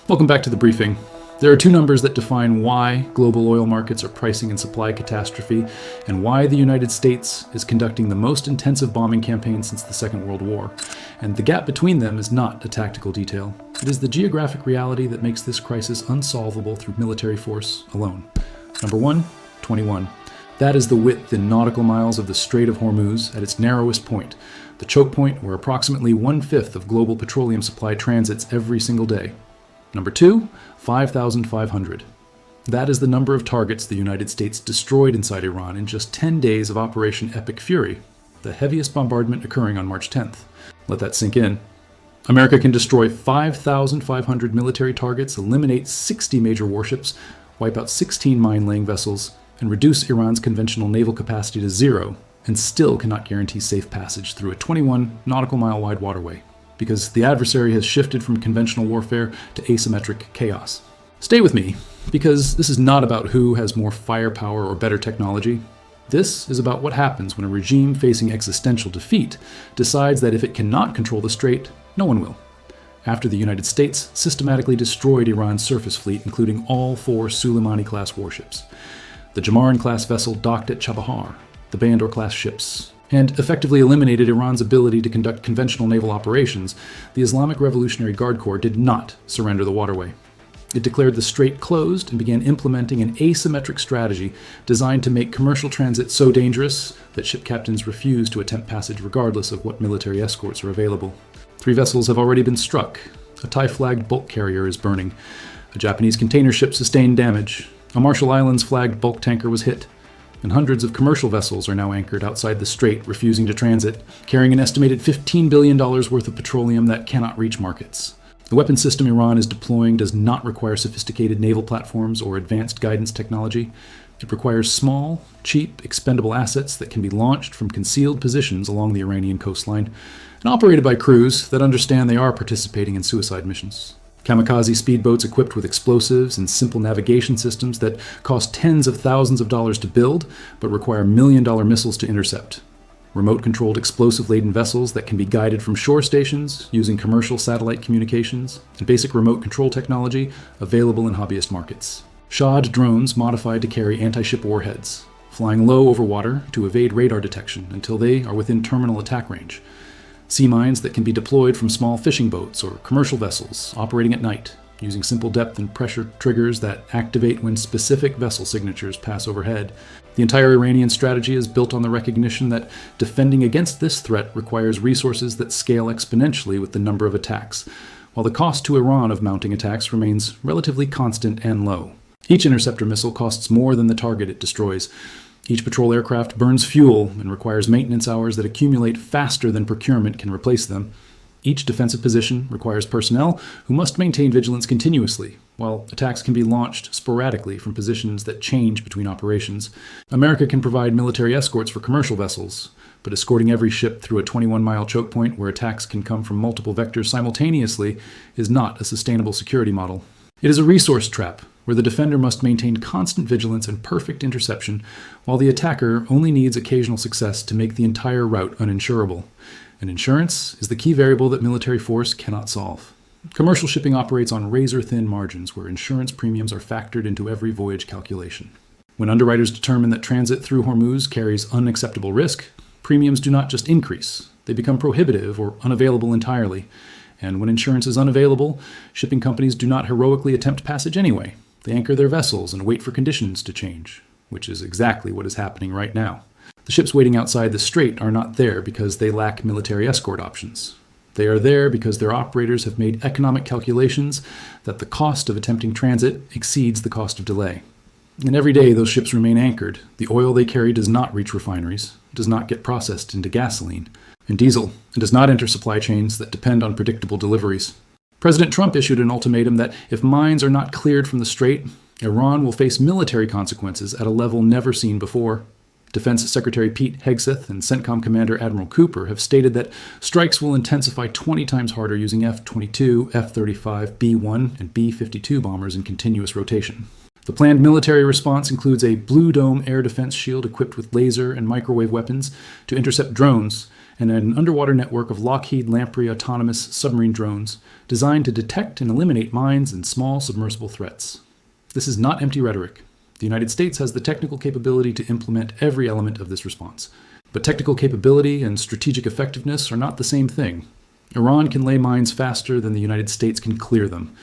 Welcome back to the briefing. There are two numbers that define why global oil markets are pricing in supply catastrophe and why the United States is conducting the most intensive bombing campaign since the Second World War. And the gap between them is not a tactical detail. It is the geographic reality that makes this crisis unsolvable through military force alone. Number one, 21. That is the width in nautical miles of the Strait of Hormuz at its narrowest point, the choke point where approximately 1/5 of global petroleum supply transits every single day. Number two, 5,500. That is the number of targets the United States destroyed inside Iran in just 10 days of Operation Epic Fury, the heaviest bombardment occurring on March 10th. Let that sink in. America can destroy 5,500 military targets, eliminate 60 major warships, wipe out 16 mine-laying vessels, and reduce Iran's conventional naval capacity to zero, and still cannot guarantee safe passage through a 21 nautical mile wide waterway, because the adversary has shifted from conventional warfare to asymmetric chaos. Stay with me, because this is not about who has more firepower or better technology. This is about what happens when a regime facing existential defeat decides that if it cannot control the strait, no one will. After the United States systematically destroyed Iran's surface fleet, including all 4 Suleimani-class warships, the Jamaran-class vessel docked at Chabahar, the Bandor-class ships, and effectively eliminated Iran's ability to conduct conventional naval operations, the Islamic Revolutionary Guard Corps did not surrender the waterway. It declared the strait closed and began implementing an asymmetric strategy designed to make commercial transit so dangerous that ship captains refuse to attempt passage regardless of what military escorts are available. 3 vessels have already been struck. A Thai-flagged bulk carrier is burning. A Japanese container ship sustained damage. A Marshall Islands-flagged bulk tanker was hit. And hundreds of commercial vessels are now anchored outside the strait, refusing to transit, carrying an estimated $15 billion worth of petroleum that cannot reach markets. The weapon system Iran is deploying does not require sophisticated naval platforms or advanced guidance technology. It requires small, cheap, expendable assets that can be launched from concealed positions along the Iranian coastline and operated by crews that understand they are participating in suicide missions. Kamikaze speedboats equipped with explosives and simple navigation systems that cost tens of thousands of dollars to build, but require million-dollar missiles to intercept. Remote-controlled explosive-laden vessels that can be guided from shore stations using commercial satellite communications, and basic remote control technology available in hobbyist markets. Shahed drones modified to carry anti-ship warheads, flying low over water to evade radar detection until they are within terminal attack range. Sea mines that can be deployed from small fishing boats or commercial vessels operating at night, using simple depth and pressure triggers that activate when specific vessel signatures pass overhead. The entire Iranian strategy is built on the recognition that defending against this threat requires resources that scale exponentially with the number of attacks, while the cost to Iran of mounting attacks remains relatively constant and low. Each interceptor missile costs more than the target it destroys. Each patrol aircraft burns fuel and requires maintenance hours that accumulate faster than procurement can replace them. Each defensive position requires personnel who must maintain vigilance continuously, while attacks can be launched sporadically from positions that change between operations. America can provide military escorts for commercial vessels, but escorting every ship through a 21-mile choke point where attacks can come from multiple vectors simultaneously is not a sustainable security model. It is a resource trap, where the defender must maintain constant vigilance and perfect interception, while the attacker only needs occasional success to make the entire route uninsurable. And insurance is the key variable that military force cannot solve. Commercial shipping operates on razor-thin margins where insurance premiums are factored into every voyage calculation. When underwriters determine that transit through Hormuz carries unacceptable risk, premiums do not just increase, they become prohibitive or unavailable entirely. And when insurance is unavailable, shipping companies do not heroically attempt passage anyway. They anchor their vessels and wait for conditions to change, which is exactly what is happening right now. The ships waiting outside the strait are not there because they lack military escort options. They are there because their operators have made economic calculations that the cost of attempting transit exceeds the cost of delay. And every day those ships remain anchored. The oil they carry does not reach refineries, does not get processed into gasoline and diesel, and does not enter supply chains that depend on predictable deliveries. President Trump issued an ultimatum that if mines are not cleared from the strait, Iran will face military consequences at a level never seen before. Defense Secretary Pete Hegseth and CENTCOM Commander Admiral Cooper have stated that strikes will intensify 20 times harder using F-22, F-35, B-1, and B-52 bombers in continuous rotation. The planned military response includes a Blue Dome air defense shield equipped with laser and microwave weapons to intercept drones and an underwater network of Lockheed Lamprey autonomous submarine drones designed to detect and eliminate mines and small submersible threats. This is not empty rhetoric. The United States has the technical capability to implement every element of this response. But technical capability and strategic effectiveness are not the same thing. Iran can lay mines faster than the United States can clear them.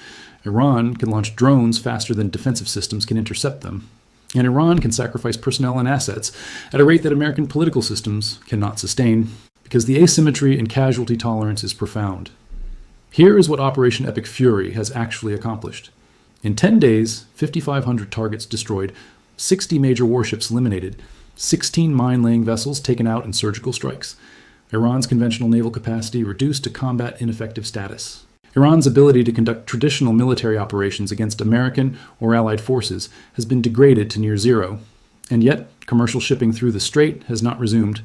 Iran can launch drones faster than defensive systems can intercept them. And Iran can sacrifice personnel and assets at a rate that American political systems cannot sustain, because the asymmetry and casualty tolerance is profound. Here is what Operation Epic Fury has actually accomplished. In 10 days, 5,500 targets destroyed, 60 major warships eliminated, 16 mine-laying vessels taken out in surgical strikes. Iran's conventional naval capacity reduced to combat ineffective status. Iran's ability to conduct traditional military operations against American or Allied forces has been degraded to near zero. And yet, commercial shipping through the Strait has not resumed.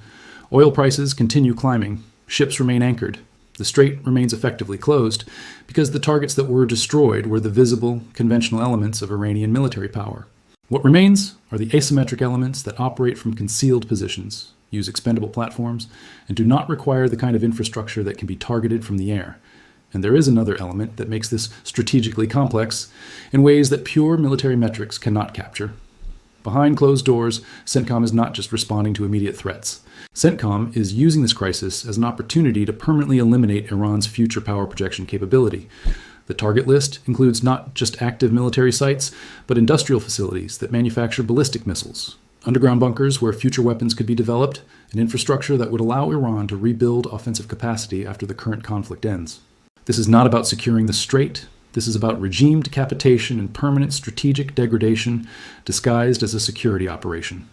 Oil prices continue climbing. Ships remain anchored. The Strait remains effectively closed because the targets that were destroyed were the visible, conventional elements of Iranian military power. What remains are the asymmetric elements that operate from concealed positions, use expendable platforms, and do not require the kind of infrastructure that can be targeted from the air. And there is another element that makes this strategically complex in ways that pure military metrics cannot capture. Behind closed doors, CENTCOM is not just responding to immediate threats. CENTCOM is using this crisis as an opportunity to permanently eliminate Iran's future power projection capability. The target list includes not just active military sites, but industrial facilities that manufacture ballistic missiles, underground bunkers where future weapons could be developed, and infrastructure that would allow Iran to rebuild offensive capacity after the current conflict ends. This is not about securing the Strait. This is about regime decapitation and permanent strategic degradation disguised as a security operation.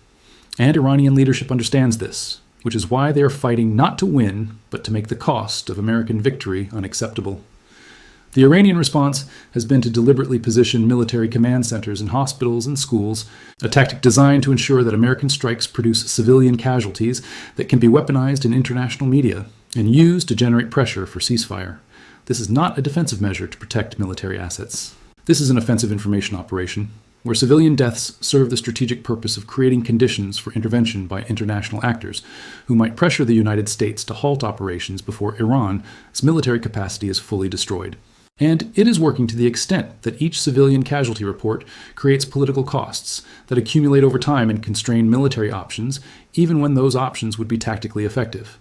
And Iranian leadership understands this, which is why they are fighting not to win, but to make the cost of American victory unacceptable. The Iranian response has been to deliberately position military command centers in hospitals and schools, a tactic designed to ensure that American strikes produce civilian casualties that can be weaponized in international media and used to generate pressure for ceasefire. This is not a defensive measure to protect military assets. This is an offensive information operation, where civilian deaths serve the strategic purpose of creating conditions for intervention by international actors who might pressure the United States to halt operations before Iran's military capacity is fully destroyed. And it is working to the extent that each civilian casualty report creates political costs that accumulate over time and constrain military options, even when those options would be tactically effective.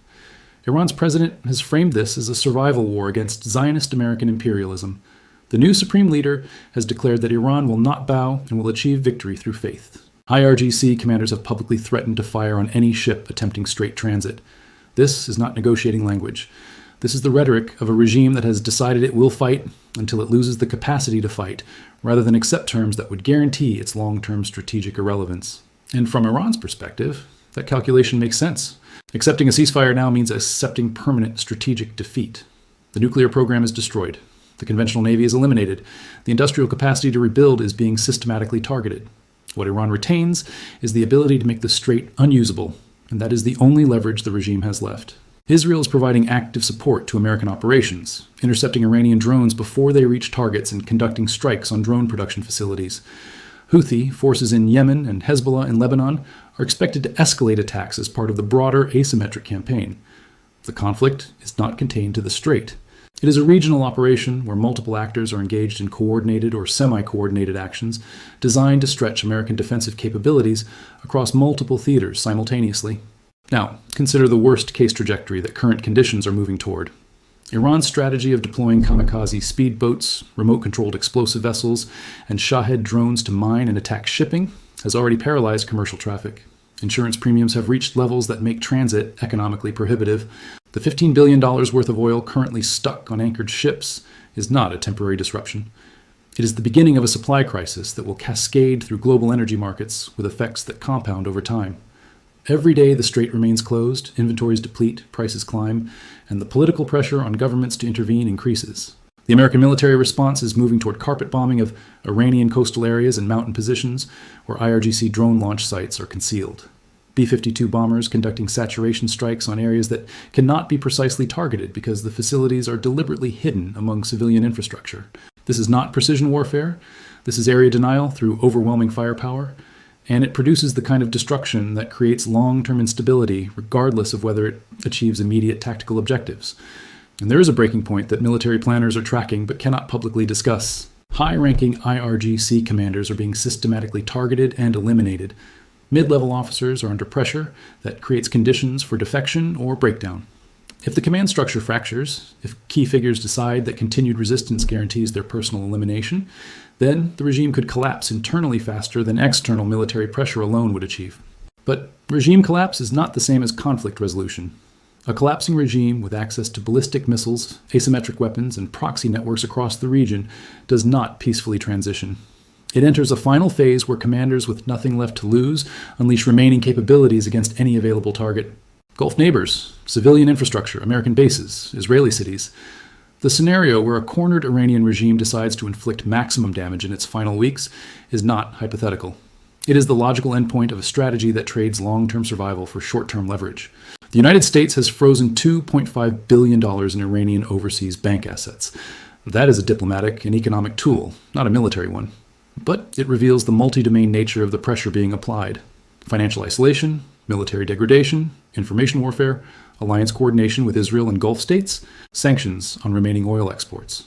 Iran's president has framed this as a survival war against Zionist American imperialism. The new supreme leader has declared that Iran will not bow and will achieve victory through faith. IRGC commanders have publicly threatened to fire on any ship attempting straight transit. This is not negotiating language. This is the rhetoric of a regime that has decided it will fight until it loses the capacity to fight, rather than accept terms that would guarantee its long-term strategic irrelevance. And from Iran's perspective, that calculation makes sense. Accepting a ceasefire now means accepting permanent strategic defeat. The nuclear program is destroyed. The conventional navy is eliminated. The industrial capacity to rebuild is being systematically targeted. What Iran retains is the ability to make the Strait unusable, and that is the only leverage the regime has left. Israel is providing active support to American operations, intercepting Iranian drones before they reach targets and conducting strikes on drone production facilities. Houthi forces in Yemen and Hezbollah in Lebanon are expected to escalate attacks as part of the broader asymmetric campaign. The conflict is not contained to the Strait. It is a regional operation where multiple actors are engaged in coordinated or semi-coordinated actions designed to stretch American defensive capabilities across multiple theaters simultaneously. Now, consider the worst-case trajectory that current conditions are moving toward. Iran's strategy of deploying kamikaze speedboats, remote-controlled explosive vessels, and Shahed drones to mine and attack shipping has already paralyzed commercial traffic. Insurance premiums have reached levels that make transit economically prohibitive. The $15 billion worth of oil currently stuck on anchored ships is not a temporary disruption. It is the beginning of a supply crisis that will cascade through global energy markets with effects that compound over time. Every day the Strait remains closed, inventories deplete, prices climb, and the political pressure on governments to intervene increases. The American military response is moving toward carpet bombing of Iranian coastal areas and mountain positions where IRGC drone launch sites are concealed. B-52 bombers conducting saturation strikes on areas that cannot be precisely targeted because the facilities are deliberately hidden among civilian infrastructure. This is not precision warfare. This is area denial through overwhelming firepower. and it produces the kind of destruction that creates long-term instability regardless of whether it achieves immediate tactical objectives. And there is a breaking point that military planners are tracking but cannot publicly discuss. High-ranking IRGC commanders are being systematically targeted and eliminated. Mid-level officers are under pressure that creates conditions for defection or breakdown. If the command structure fractures, if key figures decide that continued resistance guarantees their personal elimination, then the regime could collapse internally faster than external military pressure alone would achieve. But regime collapse is not the same as conflict resolution. A collapsing regime with access to ballistic missiles, asymmetric weapons, and proxy networks across the region does not peacefully transition. It enters a final phase where commanders with nothing left to lose unleash remaining capabilities against any available target. Gulf neighbors, civilian infrastructure, American bases, Israeli cities. The scenario where a cornered Iranian regime decides to inflict maximum damage in its final weeks is not hypothetical. It is the logical endpoint of a strategy that trades long-term survival for short-term leverage. The United States has frozen $2.5 billion in Iranian overseas bank assets. That is a diplomatic and economic tool, not a military one. But it reveals the multi-domain nature of the pressure being applied. Financial isolation, military degradation, information warfare, alliance coordination with Israel and Gulf states, sanctions on remaining oil exports.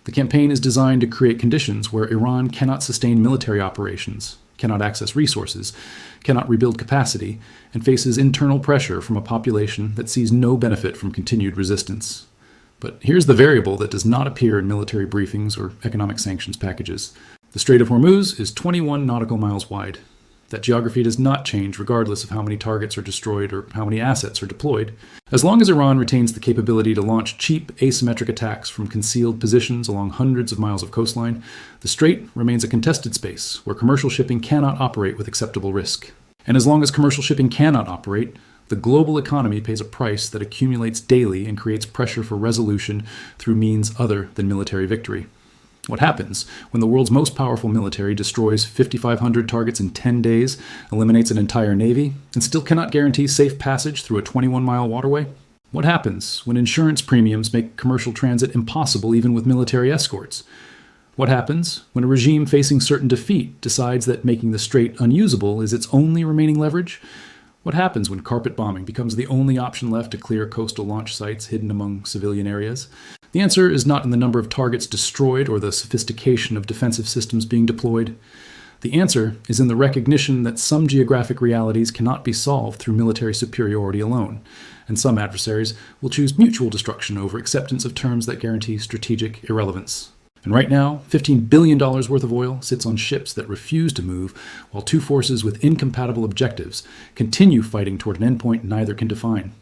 The campaign is designed to create conditions where Iran cannot sustain military operations, cannot access resources, cannot rebuild capacity, and faces internal pressure from a population that sees no benefit from continued resistance. But here's the variable that does not appear in military briefings or economic sanctions packages. The Strait of Hormuz is 21 nautical miles wide. That geography does not change regardless of how many targets are destroyed or how many assets are deployed. As long as Iran retains the capability to launch cheap asymmetric attacks from concealed positions along hundreds of miles of coastline, the strait remains a contested space where commercial shipping cannot operate with acceptable risk. And as long as commercial shipping cannot operate, the global economy pays a price that accumulates daily and creates pressure for resolution through means other than military victory. What happens when the world's most powerful military destroys 5,500 targets in 10 days, eliminates an entire navy, and still cannot guarantee safe passage through a 21-mile waterway? What happens when insurance premiums make commercial transit impossible even with military escorts? What happens when a regime facing certain defeat decides that making the strait unusable is its only remaining leverage? What happens when carpet bombing becomes the only option left to clear coastal launch sites hidden among civilian areas? The answer is not in the number of targets destroyed or the sophistication of defensive systems being deployed. The answer is in the recognition that some geographic realities cannot be solved through military superiority alone, and some adversaries will choose mutual destruction over acceptance of terms that guarantee strategic irrelevance. And right now, $15 billion worth of oil sits on ships that refuse to move, while two forces with incompatible objectives continue fighting toward an endpoint neither can define.